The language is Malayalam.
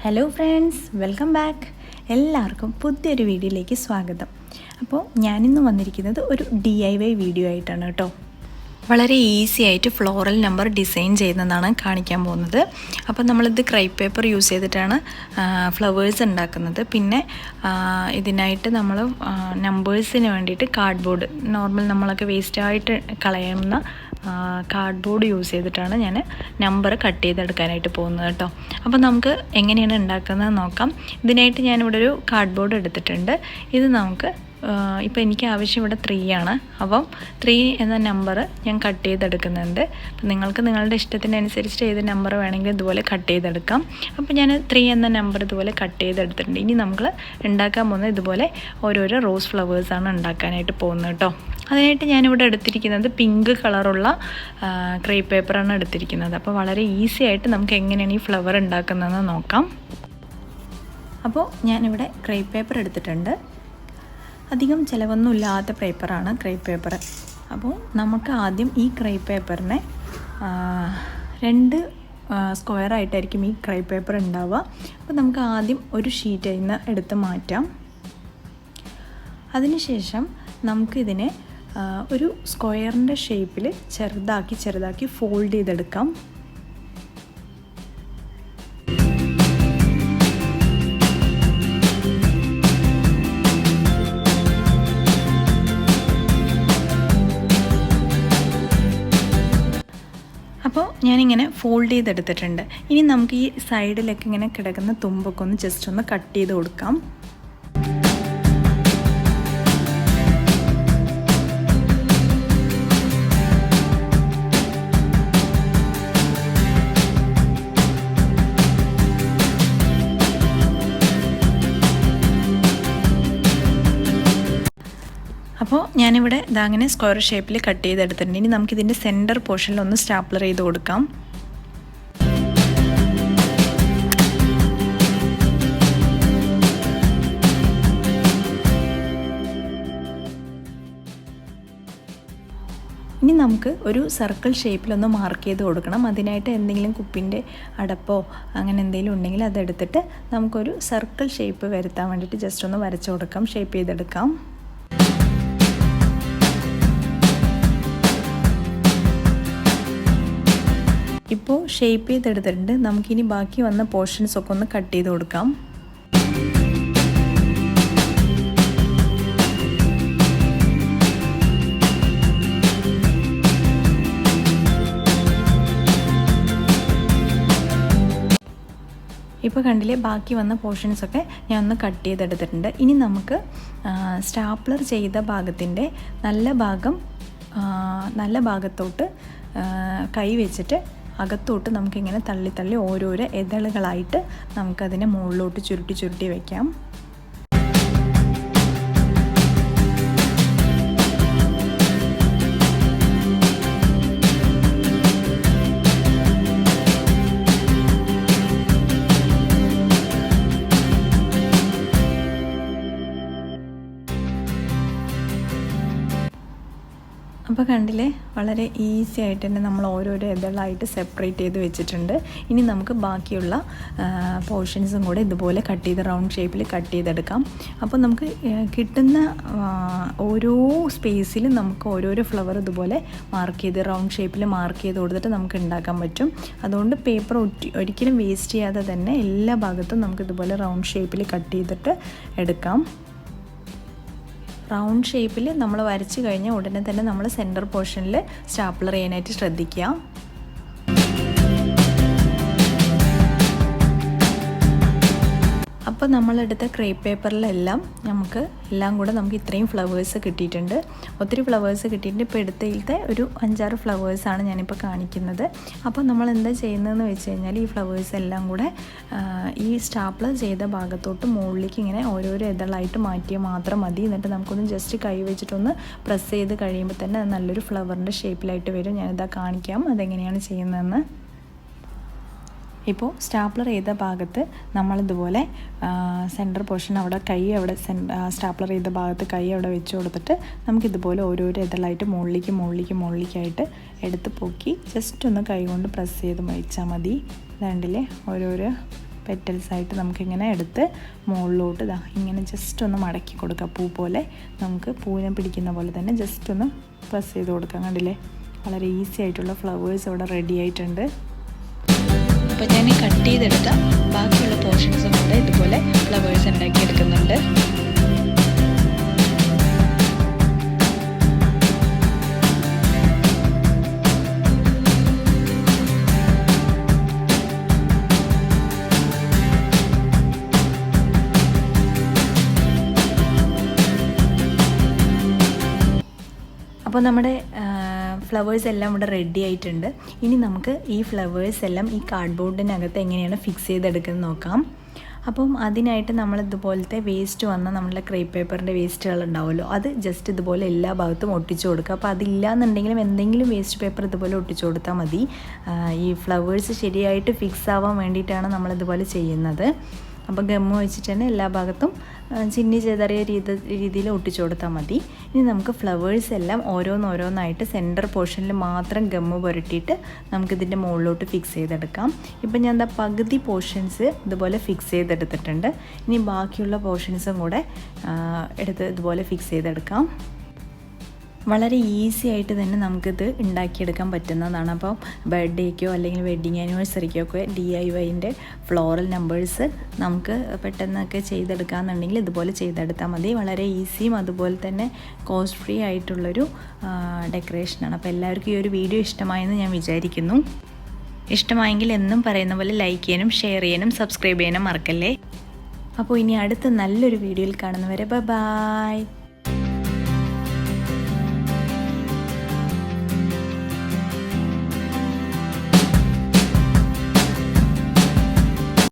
Hello friends, welcome back. എല്ലാവർക്കും പുതിയൊരു വീഡിയോയിലേക്ക് സ്വാഗതം. അപ്പോൾ ഞാനിന്ന് വന്നിരിക്കുന്നത് ഒരു DIY വീഡിയോ ആയിട്ടാണ് കേട്ടോ. വളരെ ഈസി ആയിട്ട് ഫ്ലോറൽ നമ്പർ ഡിസൈൻ ചെയ്യുന്നതാണ് കാണിക്കാൻ പോകുന്നത്. അപ്പോൾ നമ്മളിത് ക്രൈപ്പ് പേപ്പർ യൂസ് ചെയ്തിട്ടാണ് ഫ്ലവേഴ്സ് ഉണ്ടാക്കുന്നത്. പിന്നെ ഇതിനായിട്ട് നമ്മൾ നമ്പേഴ്സിന് വേണ്ടിയിട്ട് കാർഡ്ബോർഡ്, നോർമൽ നമ്മളൊക്കെ വേസ്റ്റായിട്ട് കളയുന്ന കാർഡ്ബോർഡ് യൂസ് ചെയ്തിട്ടാണ് ഞാൻ നമ്പർ കട്ട് ചെയ്തെടുക്കാനായിട്ട് പോകുന്നത് കേട്ടോ. അപ്പോൾ നമുക്ക് എങ്ങനെയാണ് ഉണ്ടാക്കുന്നത് നോക്കാം. ഇതിനായിട്ട് ഞാനിവിടെ ഒരു കാർഡ്ബോർഡ് എടുത്തിട്ടുണ്ട്. ഇത് നമുക്ക് ഇപ്പോൾ എനിക്ക് ആവശ്യം ഇവിടെ 3 ആണ്. അപ്പം 3 എന്ന നമ്പർ ഞാൻ കട്ട് ചെയ്തെടുക്കുന്നുണ്ട്. അപ്പം നിങ്ങൾക്ക് നിങ്ങളുടെ ഇഷ്ടത്തിനനുസരിച്ച് ഏത് നമ്പർ വേണമെങ്കിലും ഇതുപോലെ കട്ട് ചെയ്തെടുക്കാം. അപ്പോൾ ഞാൻ 3 എന്ന നമ്പർ ഇതുപോലെ കട്ട് ചെയ്തെടുത്തിട്ടുണ്ട്. ഇനി നമ്മൾ ഉണ്ടാക്കാൻ പോകുന്നത് ഇതുപോലെ ഓരോരോ റോസ് ഫ്ലവേഴ്സാണ് ഉണ്ടാക്കാനായിട്ട് പോകുന്നത് കേട്ടോ. അതിനായിട്ട് ഞാനിവിടെ എടുത്തിരിക്കുന്നത് പിങ്ക് കളറുള്ള ക്രേപ്പ് പേപ്പറാണ് എടുത്തിരിക്കുന്നത്. അപ്പോൾ വളരെ ഈസി ആയിട്ട് നമുക്ക് എങ്ങനെയാണ് ഈ ഫ്ലവർ ഉണ്ടാക്കുന്നതെന്ന് നോക്കാം. അപ്പോൾ ഞാനിവിടെ ക്രേപ്പ് പേപ്പർ എടുത്തിട്ടുണ്ട്. അധികം ചിലവൊന്നുമില്ലാത്ത പേപ്പറാണ് ക്രേപ്പ് പേപ്പർ. അപ്പോൾ നമുക്ക് ആദ്യം ഈ ക്രേപ്പ് പേപ്പറിനെ 2 സ്ക്വയറായിട്ടായിരിക്കും ഈ ക്രേപ്പ് പേപ്പർ ഉണ്ടാവുക. അപ്പോൾ നമുക്ക് ആദ്യം ഒരു ഷീറ്റ് അതിൽ നിന്ന് എടുത്ത് മാറ്റാം. അതിനുശേഷം നമുക്കിതിനെ ഒരു സ്ക്വയറിൻ്റെ ഷേപ്പിൽ ചെറുതാക്കി ഫോൾഡ് ചെയ്തെടുക്കാം. അപ്പോൾ ഞാനിങ്ങനെ ഫോൾഡ് ചെയ്തെടുത്തിട്ടുണ്ട്. ഇനി നമുക്ക് ഈ സൈഡിലൊക്കെ ഇങ്ങനെ കിടക്കുന്ന തുമ്പൊക്കെ ഒന്ന് ജസ്റ്റ് ഒന്ന് കട്ട് ചെയ്ത് കൊടുക്കാം. അപ്പോൾ ഞാനിവിടെ ഇതങ്ങനെ സ്ക്വയർ ഷേപ്പിൽ കട്ട് ചെയ്തെടുത്തിട്ടുണ്ട്. ഇനി നമുക്കിതിൻ്റെ സെൻറ്റർ പോർഷനിൽ ഒന്ന് സ്റ്റാപ്ലർ ചെയ്ത് കൊടുക്കാം. ഇനി നമുക്ക് ഒരു സർക്കിൾ ഷേപ്പിലൊന്ന് മാർക്ക് ചെയ്ത് കൊടുക്കണം. അതിനായിട്ട് എന്തെങ്കിലും കുപ്പിൻ്റെ അടപ്പോ അങ്ങനെ എന്തെങ്കിലും ഉണ്ടെങ്കിൽ അതെടുത്തിട്ട് നമുക്കൊരു സർക്കിൾ ഷേപ്പ് വരുത്താൻ വേണ്ടിയിട്ട് ജസ്റ്റ് ഒന്ന് വരച്ചു കൊടുക്കാം, ഷേപ്പ് ചെയ്തെടുക്കാം. ഇപ്പോൾ ഷേപ്പ് ചെയ്തെടുത്തിട്ടുണ്ട്. നമുക്കിനി ബാക്കി വന്ന പോർഷൻസൊക്കെ ഒന്ന് കട്ട് ചെയ്ത് കൊടുക്കാം. ഇപ്പോൾ കണ്ടില്ലേ, ബാക്കി വന്ന പോർഷൻസൊക്കെ ഞാൻ ഒന്ന് കട്ട് ചെയ്തെടുത്തിട്ടുണ്ട്. ഇനി നമുക്ക് സ്റ്റാപ്ലർ ചെയ്ത ഭാഗത്തിൻ്റെ നല്ല ഭാഗത്തോട്ട് കൈ വെച്ചിട്ട് അകത്തോട്ട് നമുക്കിങ്ങനെ തള്ളി ഓരോരോ ഇതളുകളായിട്ട് നമുക്കതിനെ മുകളിലോട്ട് ചുരുട്ടി വയ്ക്കാം. അപ്പോൾ കണ്ടില്ലേ, വളരെ ഈസി ആയിട്ട് തന്നെ നമ്മൾ ഓരോരോ ഇതളായിട്ട് സെപ്പറേറ്റ് ചെയ്ത് വെച്ചിട്ടുണ്ട്. ഇനി നമുക്ക് ബാക്കിയുള്ള പോർഷൻസും കൂടെ ഇതുപോലെ കട്ട് ചെയ്ത് റൗണ്ട് ഷേപ്പിൽ കട്ട് ചെയ്തെടുക്കാം. അപ്പോൾ നമുക്ക് കിട്ടുന്ന ഓരോ സ്പേസിലും നമുക്ക് ഓരോരോ ഫ്ലവർ ഇതുപോലെ മാർക്ക് ചെയ്ത് റൗണ്ട് ഷേപ്പിൽ മാർക്ക് ചെയ്ത് കൊടുത്തിട്ട് നമുക്ക് ഉണ്ടാക്കാൻ പറ്റും. അതുകൊണ്ട് പേപ്പർ ഒരിക്കലും വേസ്റ്റ് ചെയ്യാതെ തന്നെ എല്ലാ ഭാഗത്തും നമുക്ക് ഇതുപോലെ റൗണ്ട് ഷേപ്പിൽ കട്ട് ചെയ്തിട്ട് എടുക്കാം. റൗണ്ട് ഷേപ്പിൽ നമ്മൾ വരച്ച് കഴിഞ്ഞാൽ ഉടനെ തന്നെ നമ്മൾ സെൻറ്റർ പോർഷനിൽ സ്റ്റാപ്ലർ ചെയ്യാനായിട്ട് ശ്രദ്ധിക്കുക. അപ്പോൾ നമ്മളെടുത്ത ക്രേപ്പ് പേപ്പറിലെല്ലാം എല്ലാം കൂടെ നമുക്ക് ഇത്രയും ഫ്ലവേഴ്സ് കിട്ടിയിട്ടുണ്ട്. ഒത്തിരി ഫ്ലവേഴ്സ് കിട്ടിയിട്ടുണ്ട്. ഇപ്പോൾ എടുത്തതിലത്തെ ഒരു 5-6 ഫ്ലവേഴ്സാണ് ഞാനിപ്പോൾ കാണിക്കുന്നത്. അപ്പോൾ നമ്മൾ എന്താ ചെയ്യുന്നതെന്ന് വെച്ച് കഴിഞ്ഞാൽ ഈ ഫ്ലവേഴ്സ് എല്ലാം കൂടെ ഈ സ്റ്റാപ്ലർ ചെയ്ത ഭാഗത്തോട്ട് മുകളിലേക്ക് ഇങ്ങനെ ഓരോരോ ഇതളായിട്ട് മാറ്റിയാൽ മാത്രം മതി. എന്നിട്ട് നമുക്കൊന്ന് ജസ്റ്റ് കൈ വെച്ചിട്ടൊന്ന് പ്രസ് ചെയ്ത് കഴിയുമ്പോൾ തന്നെ അത് നല്ലൊരു ഫ്ലവറിൻ്റെ ഷേപ്പിലായിട്ട് വരും. ഞാനിതാ കാണിക്കാം അതെങ്ങനെയാണ് ചെയ്യുന്നതെന്ന്. ഇപ്പോൾ സ്റ്റാപ്ലർ ചെയ്ത ഭാഗത്ത് നമ്മളിതുപോലെ സെൻറ്റർ പോർഷൻ അവിടെ സ്റ്റാപ്ലർ ചെയ്ത ഭാഗത്ത് കൈ അവിടെ വെച്ച് കൊടുത്തിട്ട് നമുക്കിതുപോലെ ഓരോരോ ഇതളായിട്ട് മുകളിലേക്കായിട്ട് എടുത്ത് പൊക്കി ജസ്റ്റ് ഒന്ന് കൈ കൊണ്ട് പ്രസ് ചെയ്ത് വെച്ചാൽ മതി. ഇതാണ്ടില്ലേ ഓരോരോ പെറ്റൽസായിട്ട് നമുക്കിങ്ങനെ എടുത്ത് മുകളിലോട്ട് ഇങ്ങനെ ജസ്റ്റ് ഒന്ന് മടക്കി കൊടുക്കുക. പൂ പോലെ നമുക്ക് പൂവിനെ പിടിക്കുന്ന പോലെ തന്നെ ജസ്റ്റ് ഒന്ന് പ്രസ് ചെയ്ത് കൊടുക്കാം. കണ്ടില്ലേ, വളരെ ഈസി ആയിട്ടുള്ള ഫ്ലവേഴ്സ് ഇവിടെ റെഡി ആയിട്ടുണ്ട്. അപ്പോൾ ഞാൻ കട്ട് ചെയ്തെടുത്ത ബാക്കിയുള്ള പോർഷൻസും കൂടെ ഇതുപോലെ ഫ്ലവേഴ്സ് ഉണ്ടാക്കിയെടുക്കുന്നുണ്ട്. അപ്പോൾ നമ്മുടെ ഫ്ലവേഴ്സ് എല്ലാം ഇവിടെ റെഡി ആയിട്ടുണ്ട്. ഇനി നമുക്ക് ഈ ഫ്ലവേഴ്സ് എല്ലാം ഈ കാർഡ്ബോർഡിനകത്ത് എങ്ങനെയാണ് ഫിക്സ് ചെയ്തെടുക്കുന്നത് നോക്കാം. അപ്പം അതിനായിട്ട് നമ്മൾ ഇതുപോലത്തെ വേസ്റ്റ് വന്ന നമ്മളുടെ ക്രേപ്പ് പേപ്പറിൻ്റെ വേസ്റ്റുകൾ ഉണ്ടാവുമല്ലോ, അത് ജസ്റ്റ് ഇതുപോലെ എല്ലാ ഭാഗത്തും ഒട്ടിച്ചു കൊടുക്കുക. അപ്പോൾ അതില്ലാന്നുണ്ടെങ്കിലും എന്തെങ്കിലും വേസ്റ്റ് പേപ്പർ ഇതുപോലെ ഒട്ടിച്ചു കൊടുത്താൽ മതി. ഈ ഫ്ലവേഴ്സ് ശരിയായിട്ട് ഫിക്സ് ആവാൻ വേണ്ടിയിട്ടാണ് നമ്മളിതുപോലെ ചെയ്യുന്നത്. അപ്പോൾ ഗമ്മ് വെച്ചിട്ട് തന്നെ എല്ലാ ഭാഗത്തും ചിന്നി ചെതറിയ രീതിയിൽ ഒട്ടിച്ചു കൊടുത്താൽ മതി. ഇനി നമുക്ക് ഫ്ലവേഴ്സ് എല്ലാം ഓരോന്നായിട്ട് സെൻറ്റർ പോർഷനിൽ മാത്രം ഗമ്മ് പുരട്ടിയിട്ട് നമുക്കിതിൻ്റെ മുകളിലോട്ട് ഫിക്സ് ചെയ്തെടുക്കാം. ഇപ്പം ഞാൻ പകുതി പോർഷൻസ് ഇതുപോലെ ഫിക്സ് ചെയ്തെടുത്തിട്ടുണ്ട്. ഇനി ബാക്കിയുള്ള പോർഷൻസും കൂടെ എടുത്ത് ഇതുപോലെ ഫിക്സ് ചെയ്തെടുക്കാം. വളരെ ഈസി ആയിട്ട് തന്നെ നമുക്കിത് ഉണ്ടാക്കിയെടുക്കാൻ പറ്റുന്നതാണ്. അപ്പോൾ ബർത്ത്ഡേക്കോ അല്ലെങ്കിൽ വെഡ്ഡിങ് ആനിവേഴ്സറിക്കോ ഒക്കെ DIYൻ്റെ ഫ്ലോറൽ നമ്പേഴ്സ് നമുക്ക് പെട്ടെന്നൊക്കെ ചെയ്തെടുക്കാമെന്നുണ്ടെങ്കിൽ ഇതുപോലെ ചെയ്തെടുത്താൽ മതി. വളരെ ഈസിയും അതുപോലെ തന്നെ കോസ്റ്റ് ഫ്രീ ആയിട്ടുള്ളൊരു ഡെക്കറേഷനാണ്. അപ്പോൾ എല്ലാവർക്കും ഈ ഒരു വീഡിയോ ഇഷ്ടമായെന്ന് ഞാൻ വിചാരിക്കുന്നു. ഇഷ്ടമായെങ്കിൽ എന്നും പറയുന്ന പോലെ ലൈക്ക് ചെയ്യാനും ഷെയർ ചെയ്യാനും സബ്സ്ക്രൈബ് ചെയ്യാനും മറക്കല്ലേ. അപ്പോൾ ഇനി അടുത്ത നല്ലൊരു വീഡിയോയിൽ കാണുന്നവരെ ബൈ.